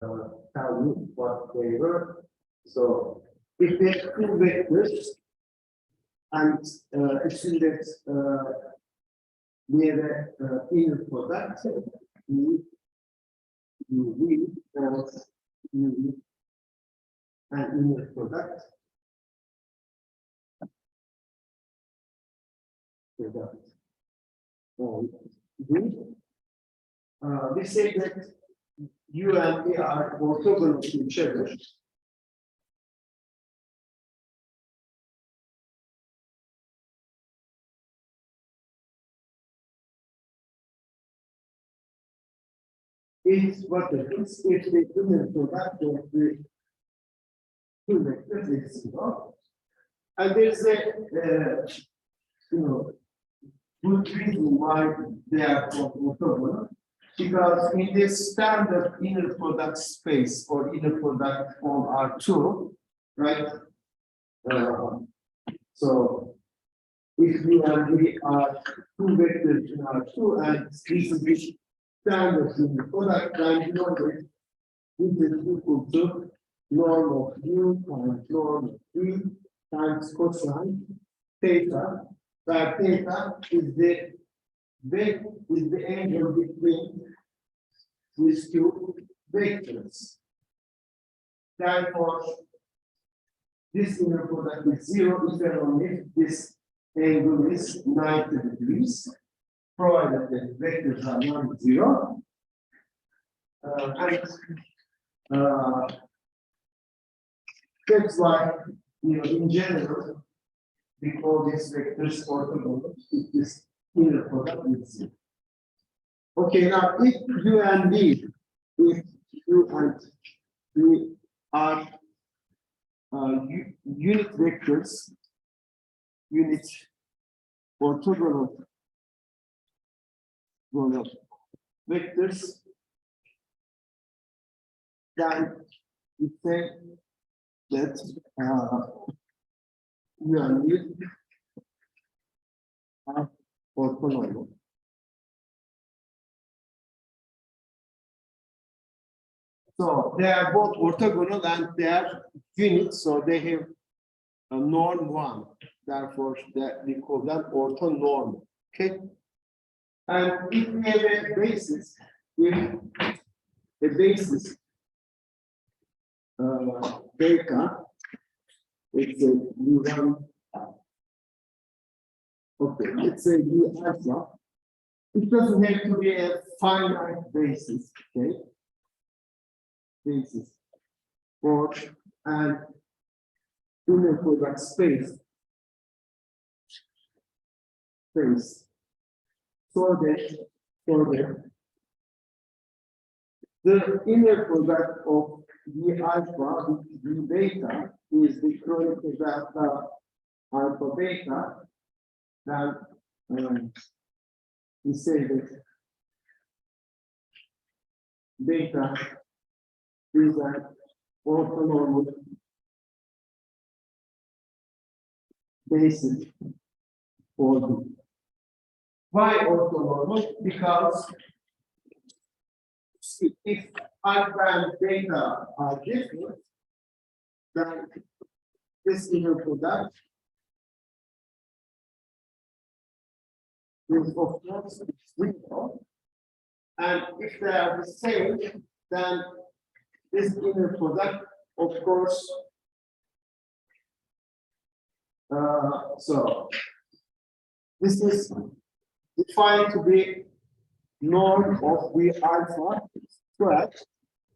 tell you what they were. So if they have two vectors and assume that we have an inner product, U and an inner product. We say that U and V are orthogonal to each other. Is what happens if the inner product of the two vectors is 0. And there's a good reason why they are orthogonal. Because in this standard inner product space or inner product form R2, right? So if we and we are two vectors in R2 and this is the standard inner product, then you know that this is equal to norm of U times norm of V times cosine theta, where theta is the angle between these two vectors. Therefore, this inner product is 0 if and only if this angle is 90 degrees, provided that vectors are non-zero. That's why, in general, we call these vectors orthogonal if this inner product is 0. Okay, now if U and V, if U and V are unit vectors, unit orthogonal vectors, then we say that U and V are orthogonal. So they are both orthogonal and they are units, so they have a norm 1. Therefore, we call them orthonormal. Okay. And if we have a basis, beta, it's a U1. Okay, it's a U alpha. It doesn't have to be a finite basis. Okay. Basis for an inner product space. So that the inner product of V alpha with V beta is the chronicle delta alpha beta. Then we say that beta is an orthonormal basis for V. Why orthonormal? Because if alpha and beta are different, then this inner product is of course 0. And if they are the same, then this inner product, of course, so this is defined to be norm of V alpha squared,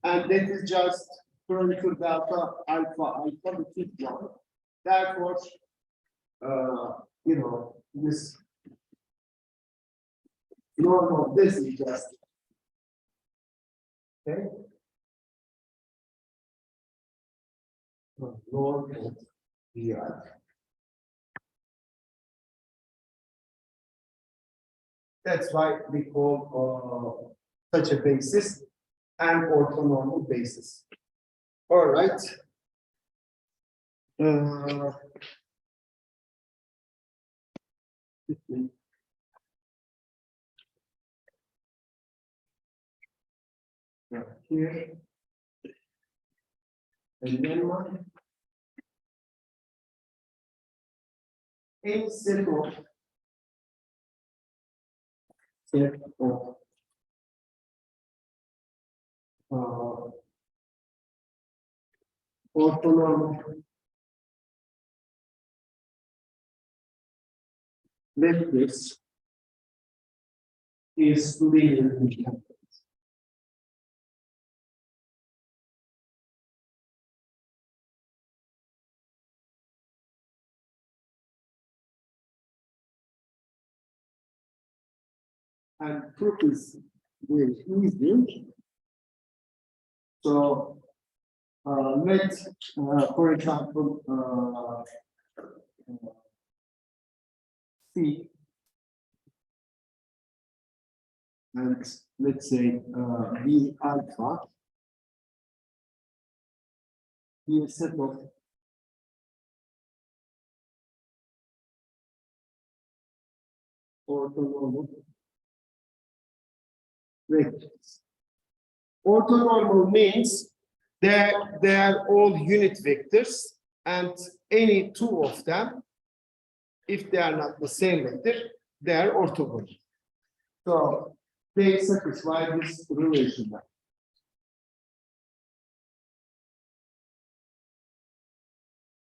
and that is just chronicle delta alpha, which is 1. Therefore, this norm of this is just okay. Norm of V alpha. That's why we call such a basis an orthonormal basis. All right. Here. and lemma, any set of orthonormal vectors is linearly independent. And proof is very easy. So let's, for example, C, and let's say B alpha, be a set of orthonormal vectors. Orthonormal means they are all unit vectors, and any two of them, if they are not the same vector, they are orthogonal. So they satisfy this relation.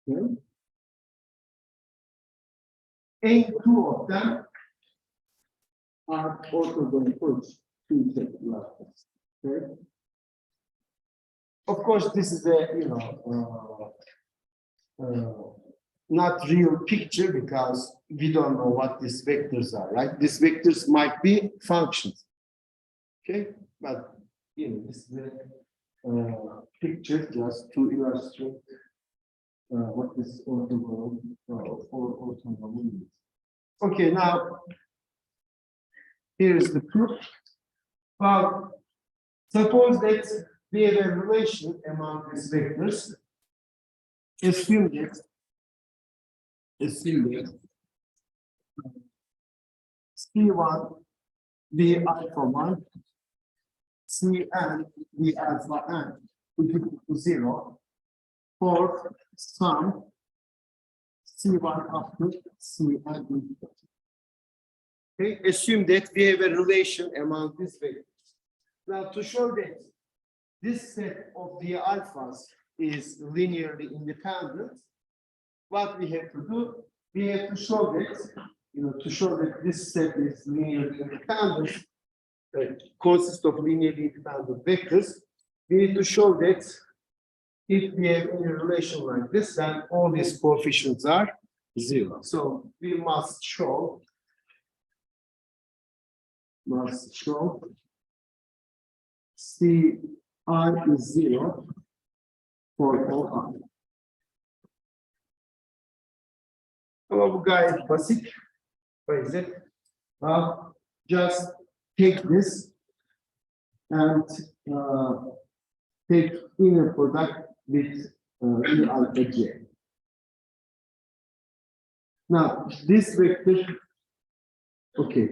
Okay. Any two of them are orthogonal for two vectors. Okay. Of course, this is a not real picture because we don't know what these vectors are, right? These vectors might be functions. Okay, but this is a picture just to illustrate what is orthogonal or orthogonal means. Okay, now here is the proof. Well, suppose that we have a relation among these vectors. Assume that C1 B alpha 1, Cn B alpha n is equal to 0 for some C1 up to Cn. Okay, assume that we have a relation among these vectors. Now, to show that this set of the alphas is linearly independent, what we have to do, we have to show that, to show that this set is linearly independent, consists of linearly independent vectors, we need to show that if we have any relation like this, then all these coefficients are 0. So we must show C I is 0 for all I. Ama bu gayet basit. What is it? Just take this and take inner product with E alpha J. Now, this vector, okay.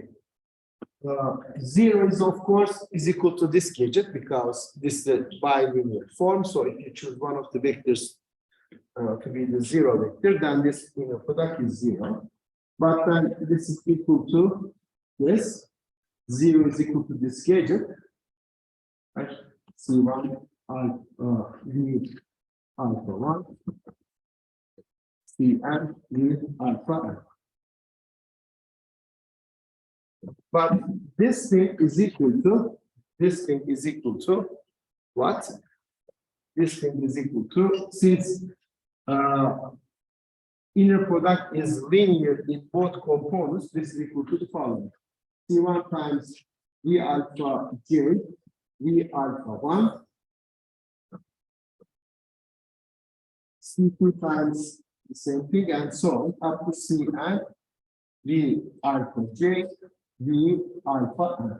0 is, of course, is equal to this gadget because this is a bilinear form. So if you choose one of the vectors to be the 0 vector, then this inner product is 0. But then this is equal to this. 0 is equal to this gadget. Right? C1 V alpha 1. Cn V alpha n. But this thing is equal to what? This thing is equal to, since inner product is linear in both components, this is equal to the following. C1 times V alpha J, V alpha 1, C2 times the same thing, and so on, up to Cn, V alpha J, V alpha n.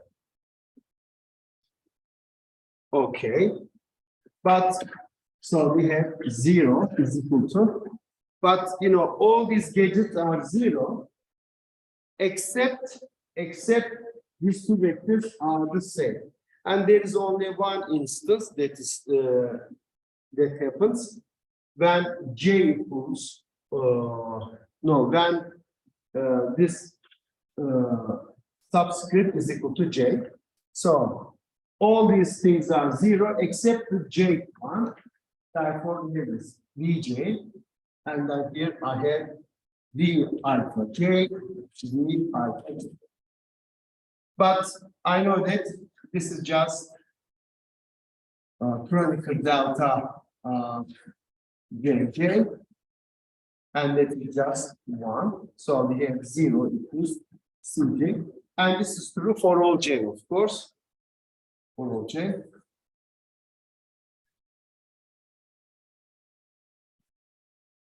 Okay, but so we have 0 is equal to, but all these gadgets are 0 except these two vectors are the same, and there is only one instance, that is that happens when J equals, when this subscript is equal to J. So all these things are 0 except the J one. Therefore, here is Vj, and then here I have V alpha J, V alpha J. But I know that this is just chronicle delta Jj, and that is just 1. So we have 0 equals Cj, and this is true for all J, of course, for all J.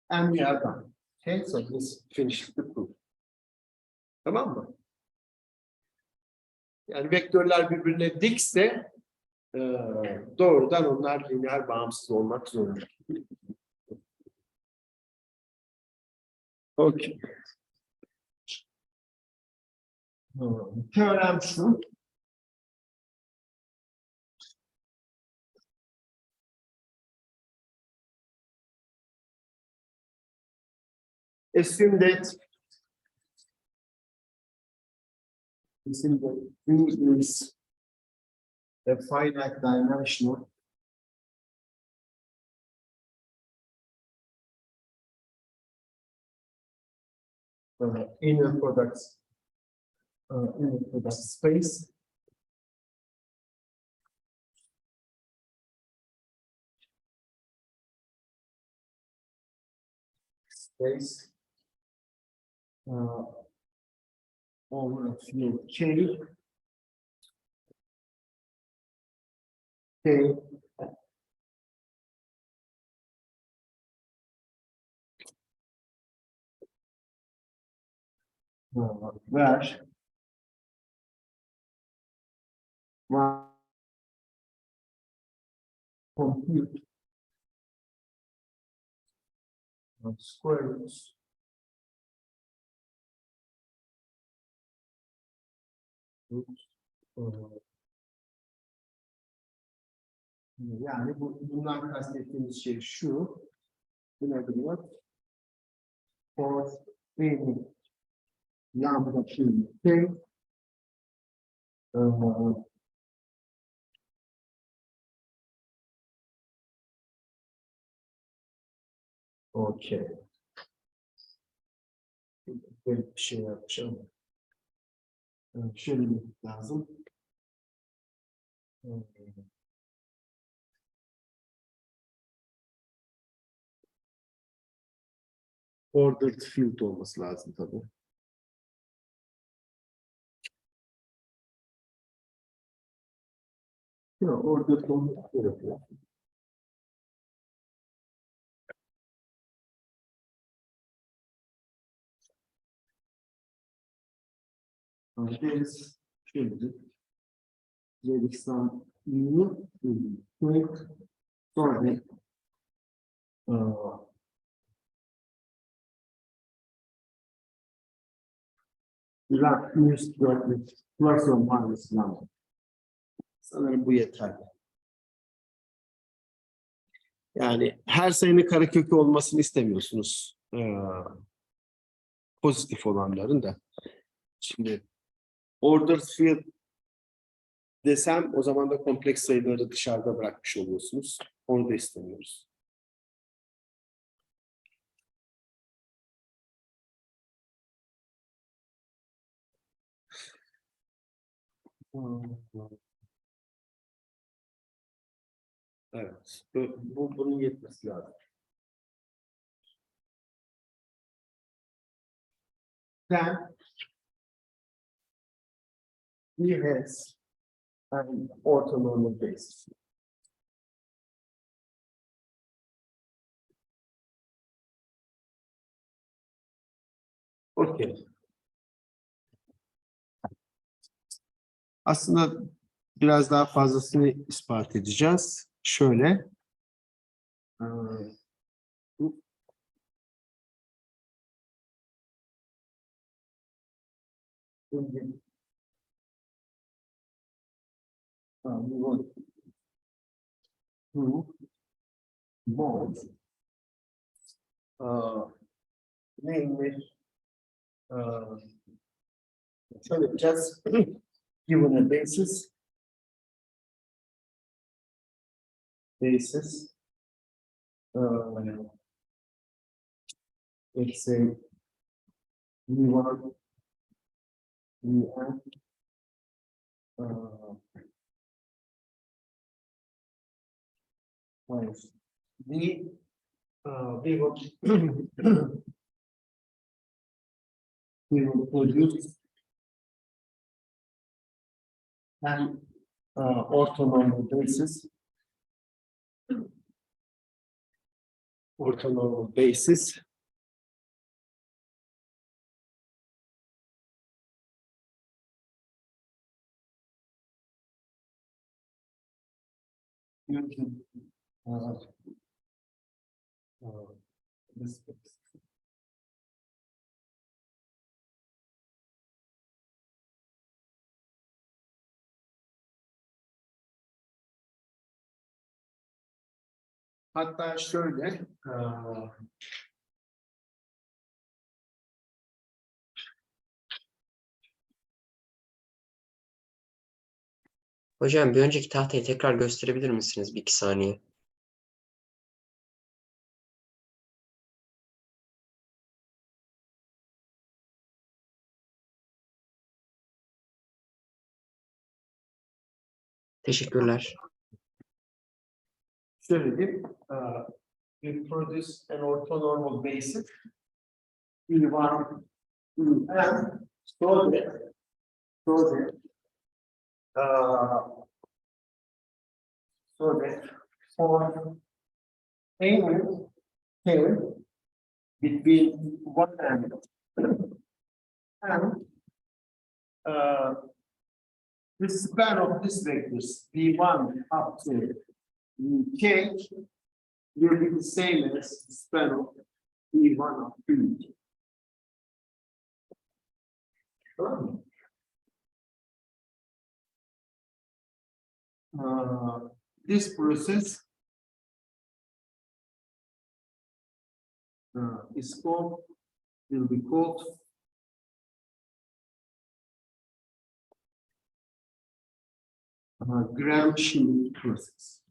And we are done. Okay, so this finishes the proof. Tamam mı? Yani vektörler birbirine dikse doğrudan onlar lineer bağımsız olmak zorunda. Okay. Teorem şu. Assume that V is a finite dimensional inner product space. Space over a field K. K where one compute square roots yani bundan kastettiğimiz şey şu. Bu ne diyor? For any lambda K. Okay. Böyle bir şey yapacağım. Şöyle bir lazım. Ordered field olması lazım tabii. Ordered olması gerekiyor. There is şöyle. There is some new quick sorry. Plus or minus lambda. Sanırım bu yeterli. Yani her sayının karekökü olmasını istemiyorsunuz. Pozitif olanların da. Şimdi ordered field desem o zaman da kompleks sayıları dışarıda bırakmış oluyorsunuz. Onu da istemiyoruz. Evet. Bunun yetmesi lazım. Then he has an orthonormal basis. Okay. Aslında biraz daha fazlasını ispat edeceğiz. Şöyle. mod, namely, so just given a basis, let's say V1, Vn, times V, we will we will produce an orthonormal basis. Orthonormal basis. Using this. Hatta şöyle Hocam bir önceki tahtayı tekrar gösterebilir misiniz? Bir iki saniye. Teşekkürler. şöyle diyeyim, we produce an orthonormal basis V1 and so that for any between one and the span of this vectors V1 up to K will be the same as the span of V1 up to E. This process will be called Gramsci process.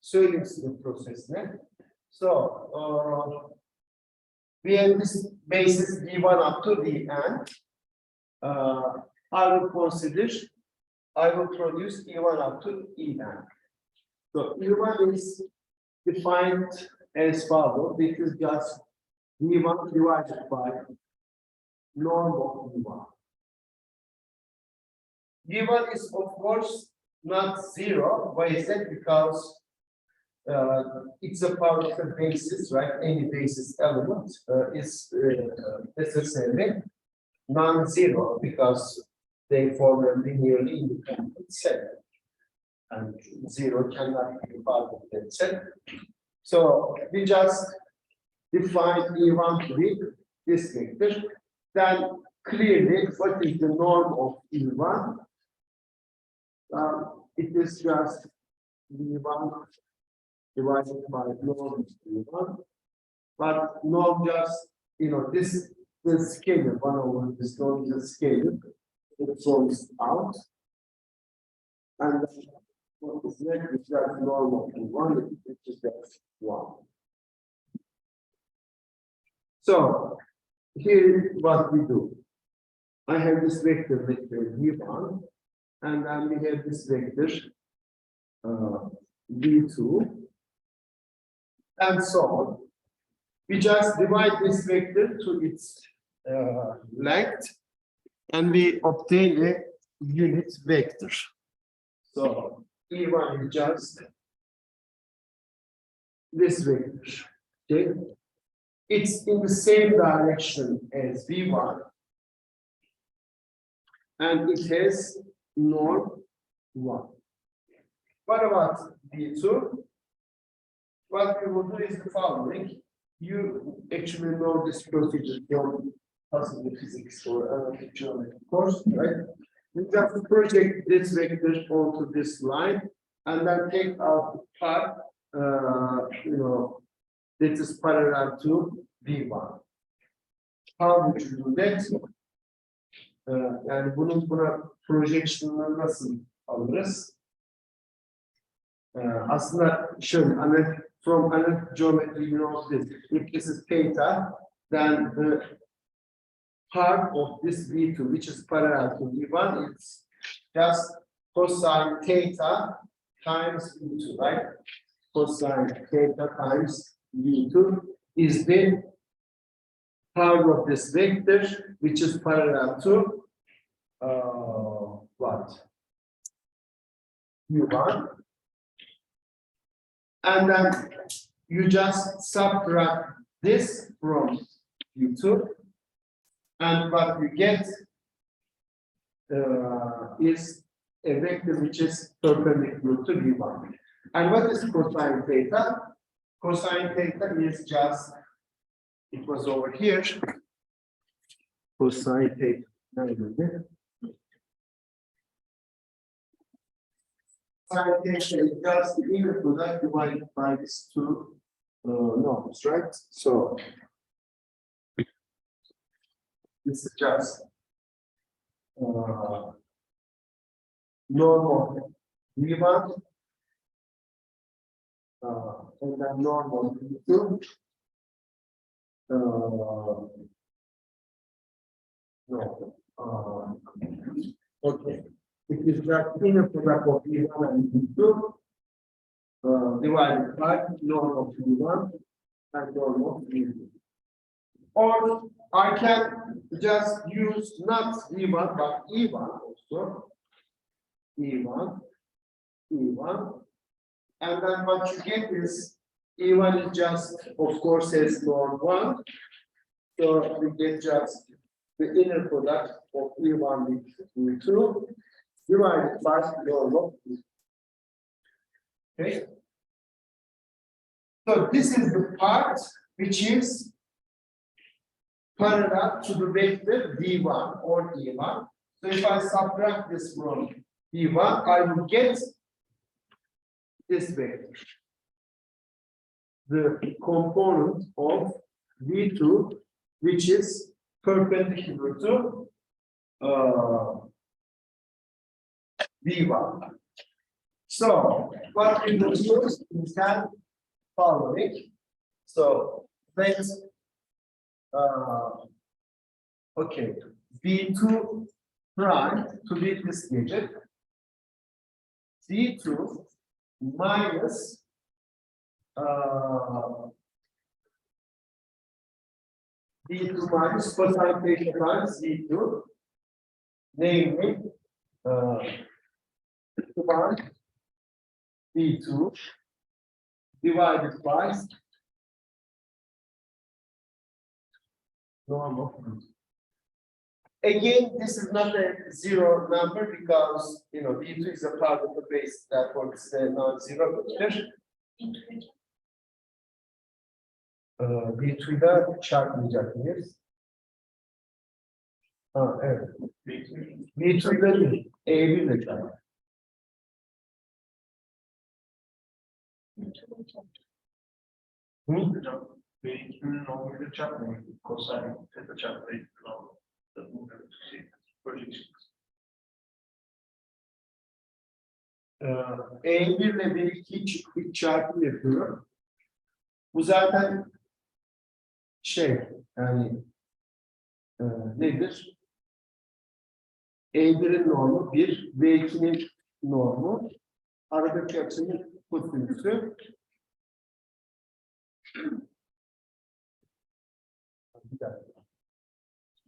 Söyleyeyim size proses ne? So, we have this basis V1 up to Vn. I will produce E1 up to En. So E1 is defined as follows. This is just V1 divided by norm of V1. V1 is of course not zero. Why is that? Because it's a part of the basis, right? Any basis element is necessarily non-zero because they form a linearly independent set, and zero cannot be part of that set. So we just define E1 to be this vector. Then clearly, what is the norm of E1? It is just V1 divided by norm of E1, but norm just, this the scalar 1 over this norm is a scalar. It solves out, and what is left is just norm of E1, which is just 1. So here is what we do. I have this vector V1, and then we have this vector V2, and so on. We just divide this vector to its length, and we obtain a unit vector. So E1 is just this vector. Okay, it's in the same direction as V1, and it has norm 1. What about V2? What we will do is the following. You actually know this procedure from possibly physics or analytic geometry course, right? We have to project this vector onto this line and then take out the part, that is parallel to V1. How would you do that? Yani buna projection'ını nasıl alırız? Aslında şöyle, from analytic geometry, you know this. If this is theta, then the part of this V2, which is parallel to V1, it's just cosine theta times V2, right? Cosine theta times V2 is the part of this vector, which is parallel to what? U1. And then you just subtract this from U2. And what you get is a vector which is perpendicular to V1. And what is cosine theta? Cosine theta is just, it was over here. Cosine theta. Cosine theta is just the inner product divided by these two norms, right? So this is just normal V1 and then normal V2. Okay. It is just inner product of V1 and V2 divided by normal V1 and normal V2. Or I can just use not V1 but E1 also. E1, E1. And then what you get is E1 is just, of course, has norm 1. So we get just the inner product of E1 with E2 divided by norm of E2. Okay. So this is the part which is parallel to the vector V1 or E1. So if I subtract this from E1, I will get this vector. The component of V2, which is perpendicular to V1. So what we will use is that following. So let's okay, V2 prime to be this digit, V2 minus V2 minus cosine theta times V2, namely V2 divided by normal. Again, this is not a zero number because V2 is a part of the base, therefore it's a non-zero vector. V2 ile çarpmayacak mıyız? Evet. V2 ile değil, E1 ile çarpmayacak. V2'nün normali çarpmıyor. Cosine theta çarpmayı E1 ile V2'yi çarpım yapıyorum. Bu zaten yani nedir? E1'in normu 1, V2'nin normu, aradaki açının kosinüsü. Bir dakika.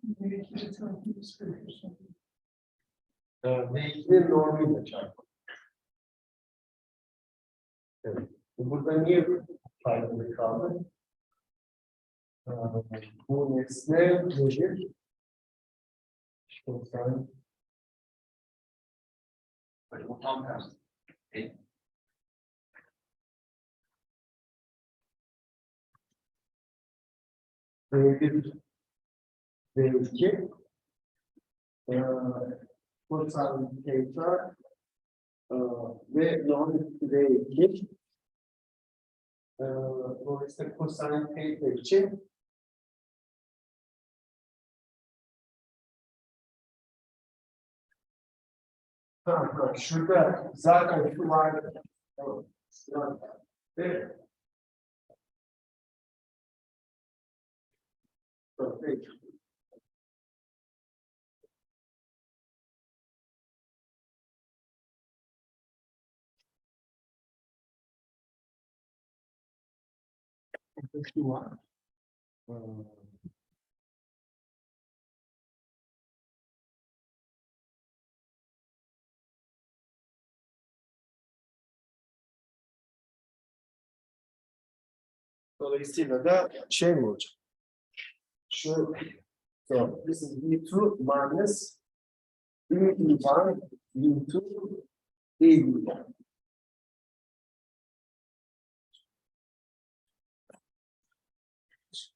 V2'nin normuyla çarpım. Evet. Burada niye faydalı kaldı? Bu nesne nedir? Bu tam tersi. V1, V2, kosin theta ve non V2 dolayısıyla kosin theta için şurada zaten şu vardı. Ve şu var. Dolayısıyla da şey mi olacak? Şu so this is V2 minus V1 V2 V1.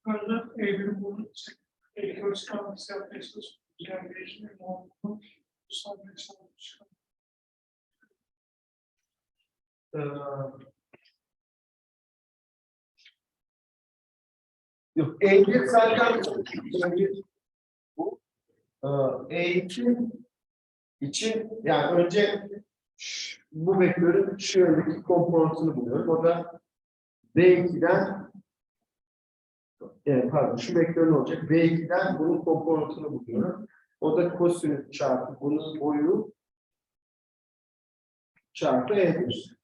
Further, able to take first concept basis generation of some Yok, E1 zaten E1 bu. E2 için yani önce bu vektörün şu yöndeki komponentini buluyorum. O da V2'den pardon şu vektör ne olacak? V2'den bunun komponentini buluyorum. O da kosinüs çarpı bunun boyu çarpı E'dir.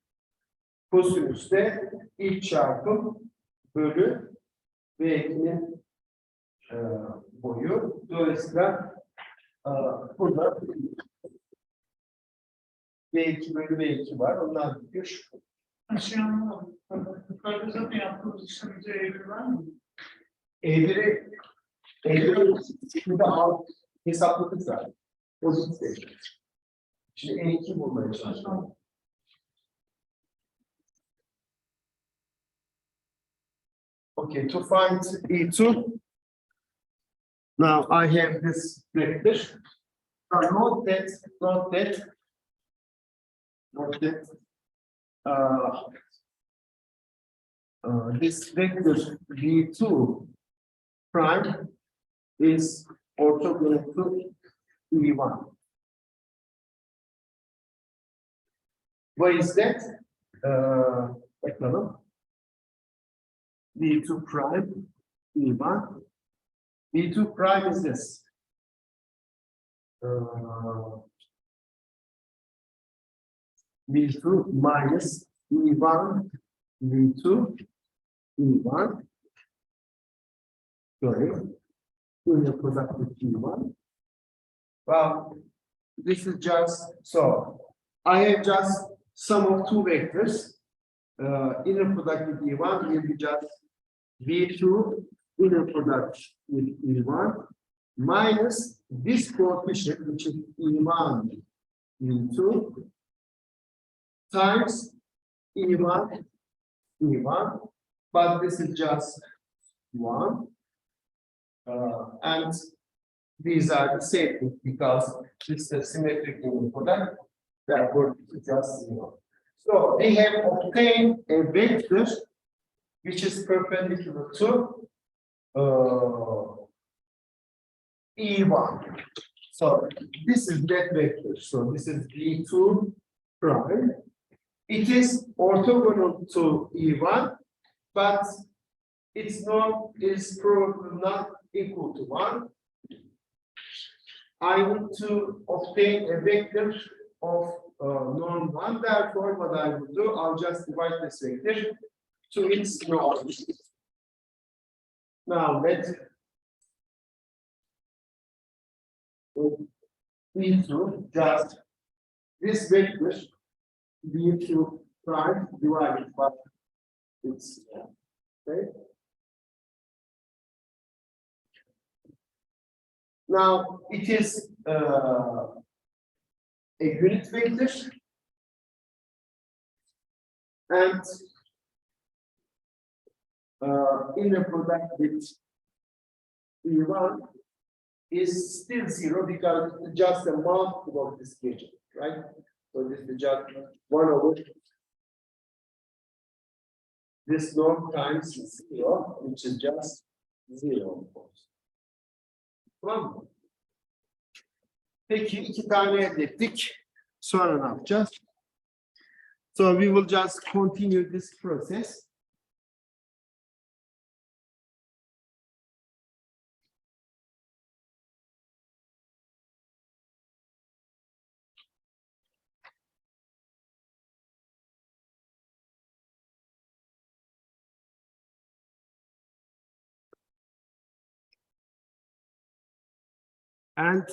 Kosinüs de ilk çarpım bölü V2'nin boyu. Dolayısıyla burada V2 bölü V2 var. Onlar bitiyor şu. Şey anlamadım. Yukarıda zaten yaptığımız işlemimize eğilir var mı? Eğri şurada alt hesapladık zaten. Pozitif. Şimdi E2 bulmaya çalışalım. Okay, to find E2, now I have this vector. Now note that, this vector V2 prime is orthogonal to E1. Why is that? Bakalım. V2 prime E1. V2 prime is this. V2 minus E1 V2 E1. Sorry. Inner product with E1. Well, this is just so I have just sum of two vectors. Inner product with E1 will be just V2 inner product with E1 minus this coefficient, which is E1 V2 times E1 E1, but this is just 1. And these are the same because it's a symmetric inner product, therefore it's just 0. So we have obtained a vector which is perpendicular to E1. So this is that vector. So this is V2 prime. It is orthogonal to E1, but it's not is probably not equal to 1. I need to obtain a vector of norm 1. Therefore, what I will do, I'll just divide this vector to its norm. Now let V2 just this vector V2 prime divided by its okay. Now it is a unit vector and inner product with E1 is still 0 because it's just a multiple of this schedule, right? So this is just 1 over this norm times 0, which is just 0 of course. Tamam mı? Peki 2 tane elde ettik. Sonra ne yapacağız? So we will just continue this process. And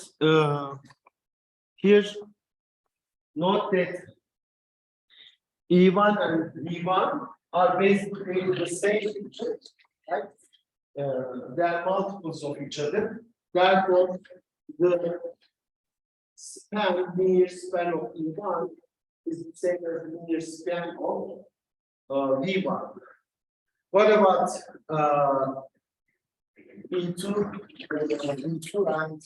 here, note that E1 and V1 are basically the same feature, right? They are multiples of each other. Therefore, the span, linear span of E1 is the same as the linear span of V1. What about E2 and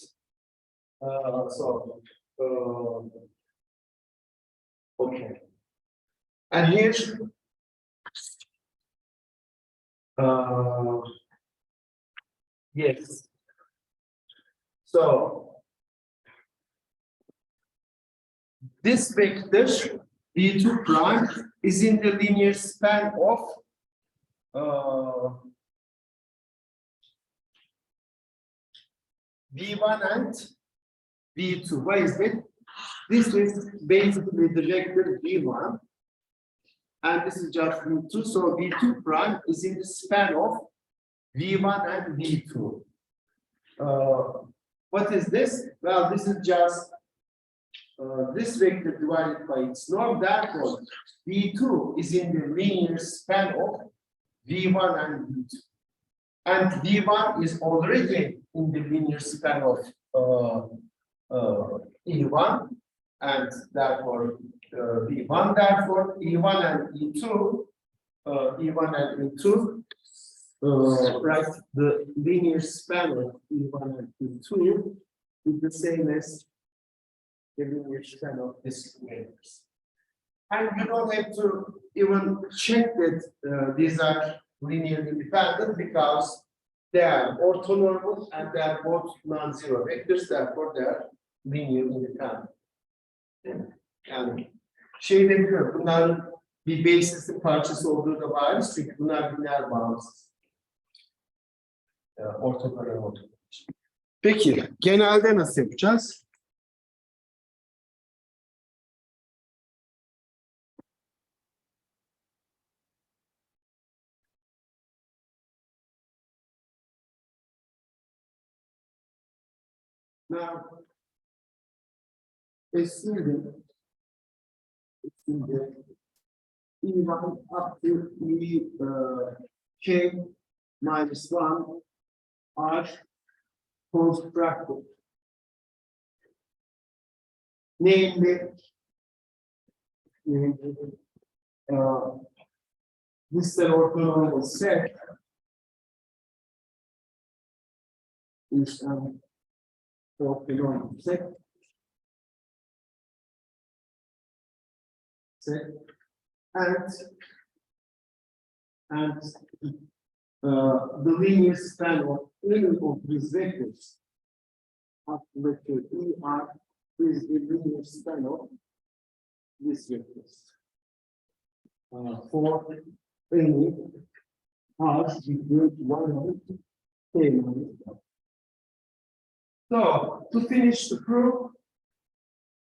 okay. And here, yes. So this vector V2 prime is in the linear span of V1 and V2. Why is that? This is basically the vector V1, and this is just V2. So V2 prime is in the span of V1 and V2. What is this? Well, this is just this vector divided by its norm. Therefore, V2 is in the linear span of V1 and V2. And V1 is already in the linear span of E1, and therefore V1. Therefore, E1 and E2, right? The linear span of E1 and E2 is the same as the linear span of these vectors. And you don't have to even check that these are linearly independent because they are orthonormal and they are both non-zero vectors, therefore they are linearly independent. Yani şey demiyorum, bunların bir basis'in parçası olduğu da bariz çünkü bunlar lineer bağımsız. Ortogonal olduğu için. Peki, genelde nasıl yapacağız? Now, assuming E1 up to K minus 1 are constructed. Namely, this is an orthonormal set is an orthonormal set. And the linear span of any of these vectors of vector ER is the linear span of these vectors. For any R between 1 and K minus 1. So to finish the proof,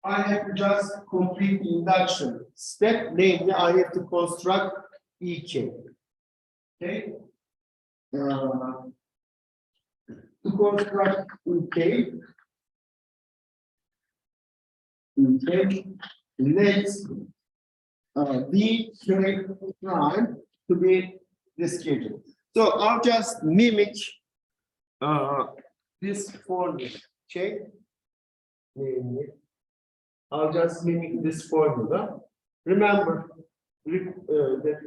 I have to just complete the induction step, namely I have to construct EK. Okay. To construct EK, let's D K prime to be this schedule. So I'll just mimic this formula. Okay. I'll just mimic this formula. Remember, that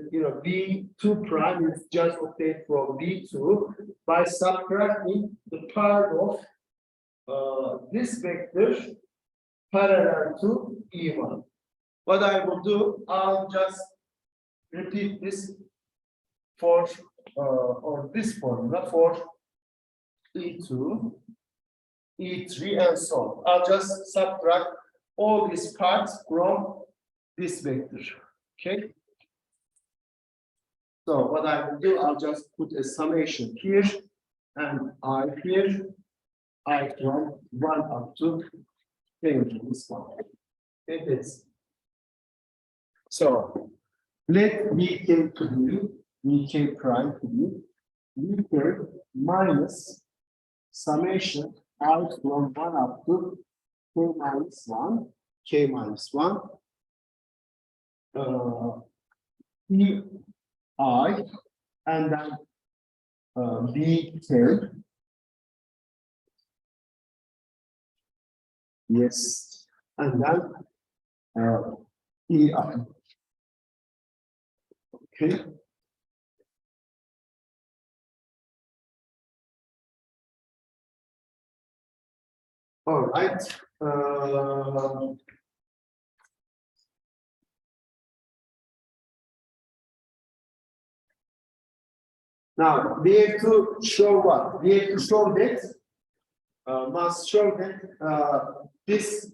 V2 prime is just obtained from V2 by subtracting the part of this vector parallel to E1. What I will do, I'll just repeat this for or this formula for E2, E3, and so on. I'll just subtract all these parts from this vector. Okay. So what I will do, I'll just put a summation here and I here, I from 1 up to this one. It is. So let Vk to be Vk prime to be Vk minus summation out from 1 up to k minus 1 I and then Vk. Yes, and then EI. Okay. All right. Now we have to show what? We have to show that must show that this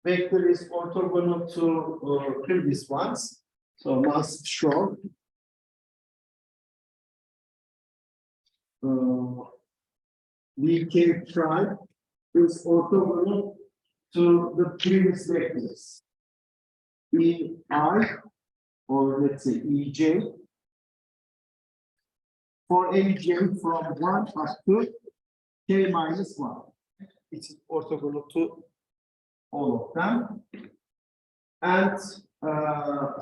vector is orthogonal to previous ones. So must show Vk prime is orthogonal to the previous vectors. Ei, or let's say Ej, for any j from 1 up to k minus 1. It's orthogonal to all of them. And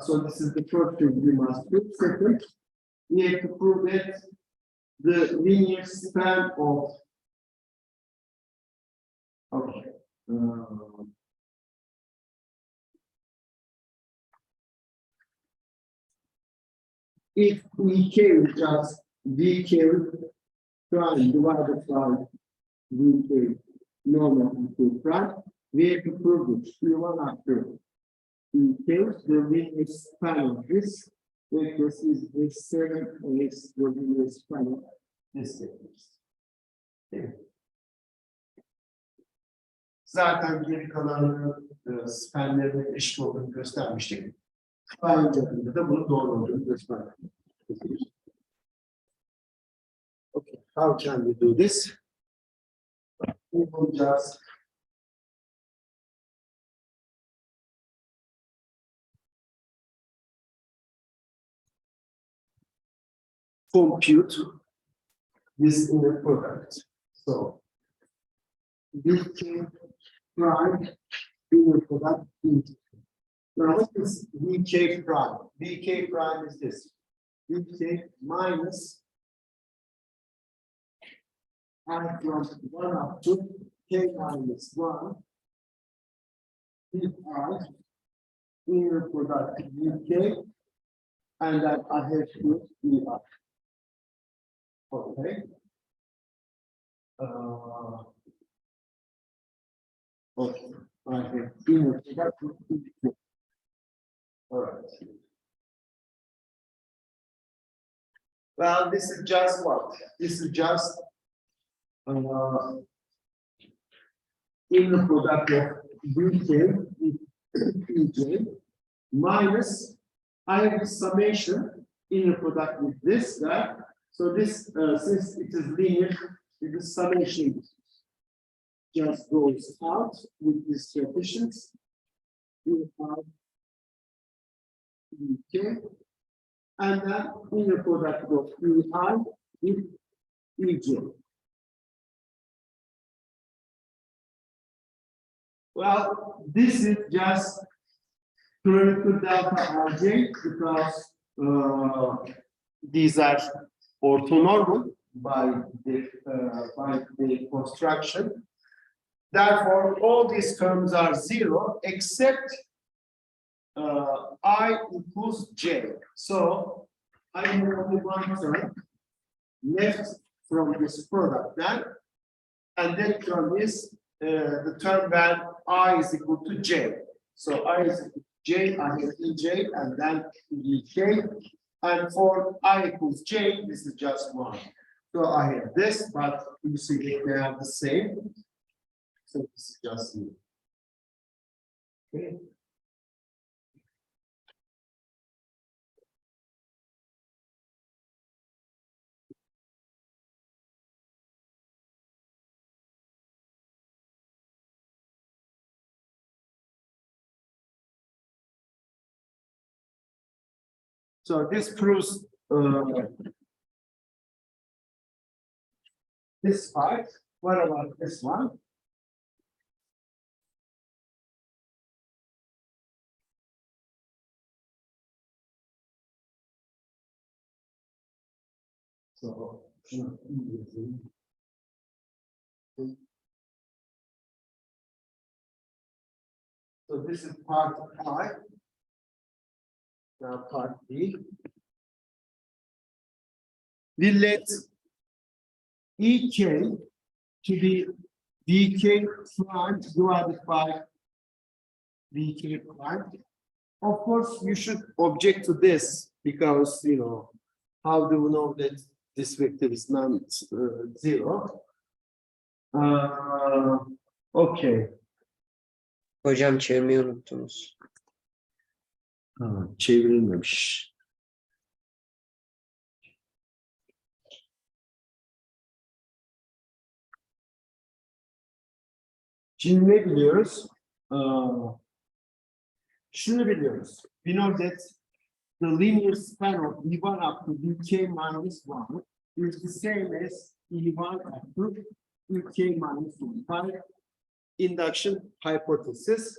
so this is the first thing we must do. Second, we have to prove that the linear span of if Vk is just Vk prime divided by Vk normal Vk prime, we have to prove it E1 after Vk, the linear span of this vector is the 7x the linear span of this vector. Okay. Zaten geri kalanı spanlerin eşit olduğunu göstermiştik. Ayrıca da bunun doğru olduğunu gösterdik. Okay, how can we do this? We will just compute this inner product. So Vk prime inner product. Now what is Vk prime? Vk prime is this. Vk minus I from 1 up to k minus 1 Vi inner product Vk, and then I have to Vi. Okay. Okay. I have inner product Vk. All right. Well, this is just what? This is just inner product of Vk Ej minus I have the summation inner product with this guy. So this since it is linear, the summation just goes out with these coefficients. You have Vk, and then inner product of Ei with Ej. Well, this is just theoretical delta Rj because these are orthonormal by the construction. Therefore, all these terms are 0 except I equals J. So I have only one term left from this product then, and that term is the term when I is equal to J. So I is equal to J, I have EJ, and then EK. And for I equals J, this is just one. So I have this, but you see they are the same. So this is just me. Okay. So this proves this part. What about this one? So this is part I. Now part B. We let EK to be DK prime divided by DK prime. Of course, you should object to this because, you know, how do we know that this vector is non-zero? Okay. Hocam çevirmeyi unuttunuz. Çevrilmemiş. Şimdi ne biliyoruz? Şunu biliyoruz. We know that the linear span of E1 up to dk minus 1 is the same as E1 up to dk minus 1 by induction hypothesis.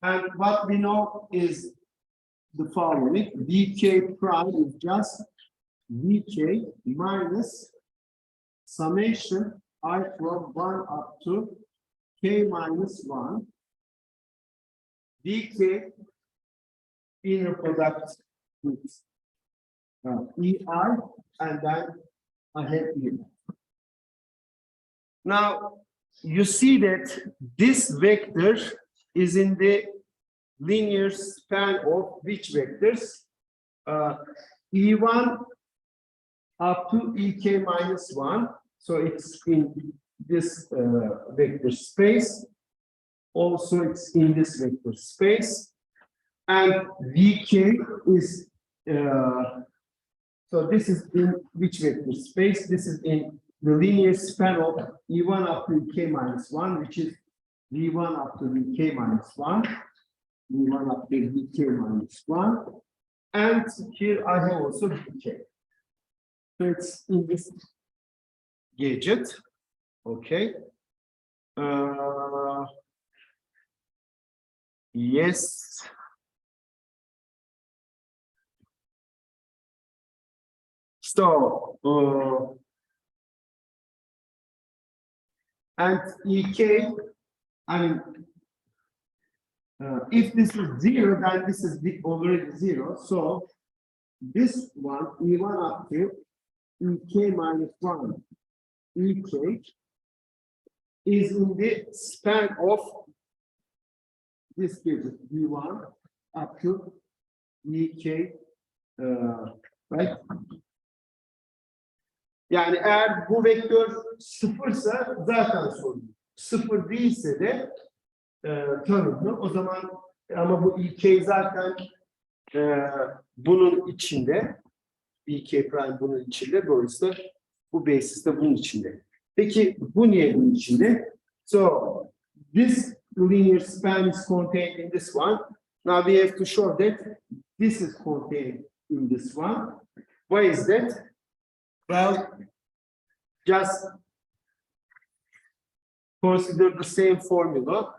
And what we know is the following: dk prime is just dk minus summation I from 1 up to k minus 1 dk inner product with EI, and then I have E. Now you see that this vector is in the linear span of which vectors? E1 up to EK minus 1. So it's in this vector space. Also, it's in this vector space. And VK is, so this is in which vector space? This is in the linear span of E1 up to EK minus 1, which is V1 up to VK minus 1, V1 up to VK minus 1. And here I have also VK. So it's in this gadget. Okay. Yes. So, and EK, I mean, if this is 0, then this is already 0. So, this one, E1 up to EK minus 1, EK, is in the span of this gadget, V1 up to EK, right? Yani eğer bu vektör sıfırsa zaten sorun. Sıfır değilse de tanımlı. O zaman ama bu İK zaten bunun içinde. İK prime bunun içinde. Dolayısıyla bu basis de bunun içinde. Peki bu niye bunun içinde? So this linear span is contained in this one. Now we have to show that this is contained in this one. Why is that? Well, just consider the same formula.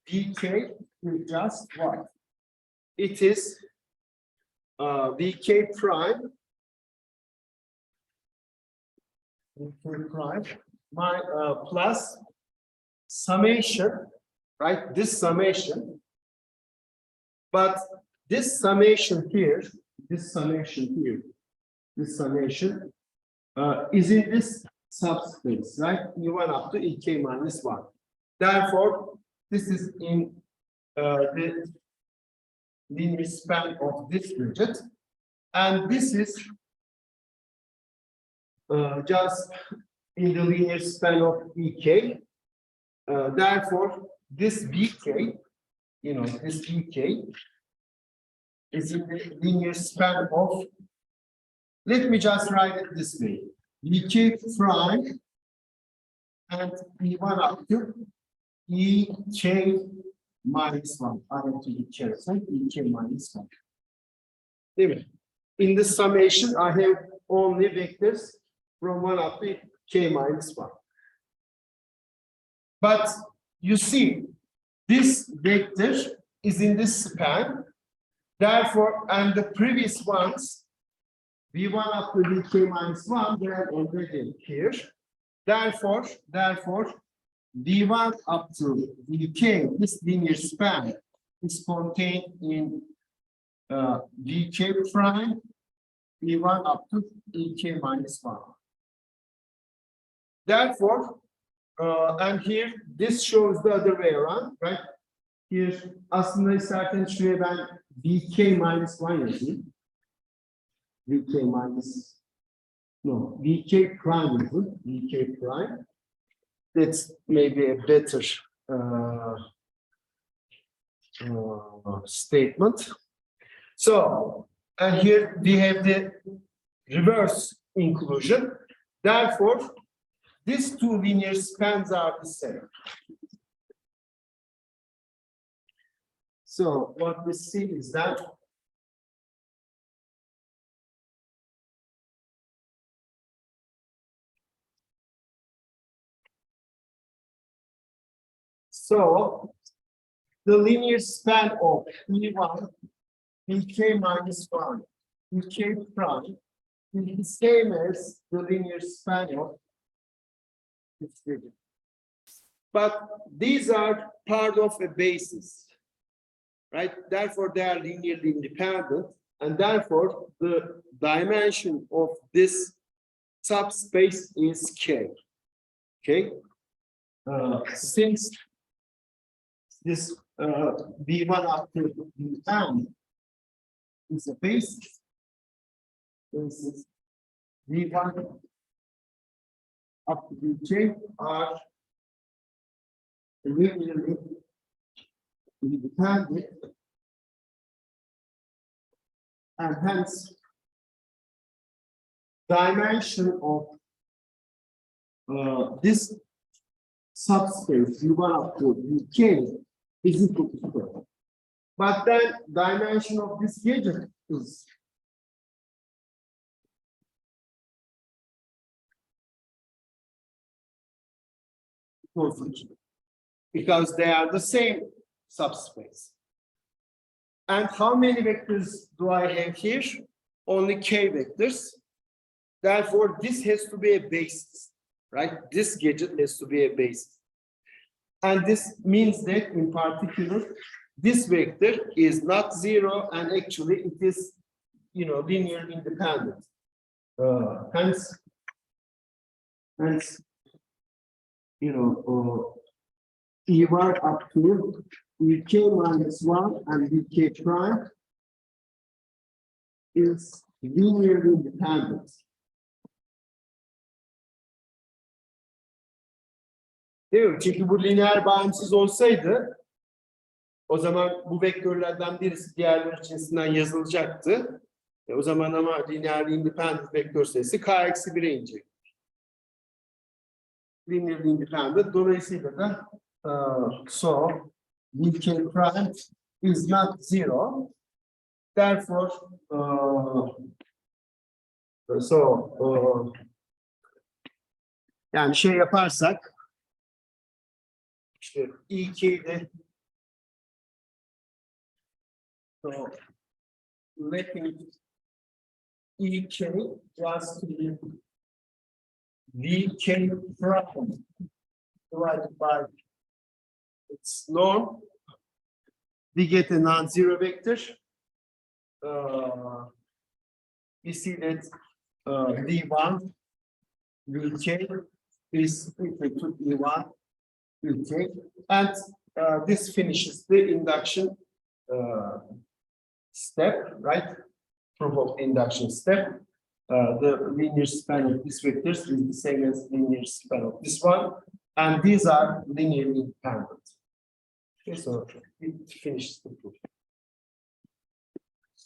Dk is just what? It is Vk prime, my plus summation, right? This summation, but this summation here, this summation is in this subspace, right? E1 up to ek minus 1. Therefore, this is in the linear span of this widget, and this is just in the linear span of ek. Therefore, this bk, this bk is in the linear span of, let me just write it this way, bk prime and e1 up to ek minus 1. I have to be careful, ek minus 1. In the summation, I have only vectors from 1 up to k minus 1. But you see, this vector is in this span. Therefore, and the previous ones, v1 up to vk minus 1, they are already here. Therefore, v1 up to vk, this linear span, is contained in vk prime, v1 up to ek minus 1. Therefore, and here, this shows the other way around, right? Here, aslında istersen şuraya ben vk minus 1 yazayım. vk minus, no, vk prime yazayım. vk prime. That's maybe a better statement. So, and here we have the reverse inclusion. Therefore, these two linear spans are the same. So what we see is that the linear span of E1, Vk minus 1, Vk prime is the same as the linear span of this figure. But these are part of a basis, right? Therefore, they are linearly independent, and therefore the dimension of this subspace is k. Okay, since this v1 up to vn is a basis, this is v1 up to vk are linearly independent, and hence dimension of this subspace v1 up to vk is equal to 4. But then dimension of this gadget is because they are the same subspace. And how many vectors do I have here? Only k vectors. Therefore, this has to be a basis, right? This gadget has to be a basis. And this means that in particular, this vector is not 0, and actually it is, linearly independent. Hence, E1 up to vk minus 1 and vk prime is linearly independent. Değil mi? Çünkü bu lineer bağımsız olsaydı o zaman bu vektörlerden birisi diğerleri cinsinden yazılacaktı. O zaman ama lineer independent vektör sayısı k-1'e inecek. Linear independent, dolayısıyla da so vk prime is not 0. Therefore yani şey yaparsak işte e2'de so letting ek was to be vk prime divided by its norm, we get a non-zero vector. we see that D1 Vk is equal to D1 Vk, and this finishes the induction step, right? Proof of induction step. The linear span of these vectors is the same as linear span of this one, and these are linearly independent. Okay, so it finishes the proof.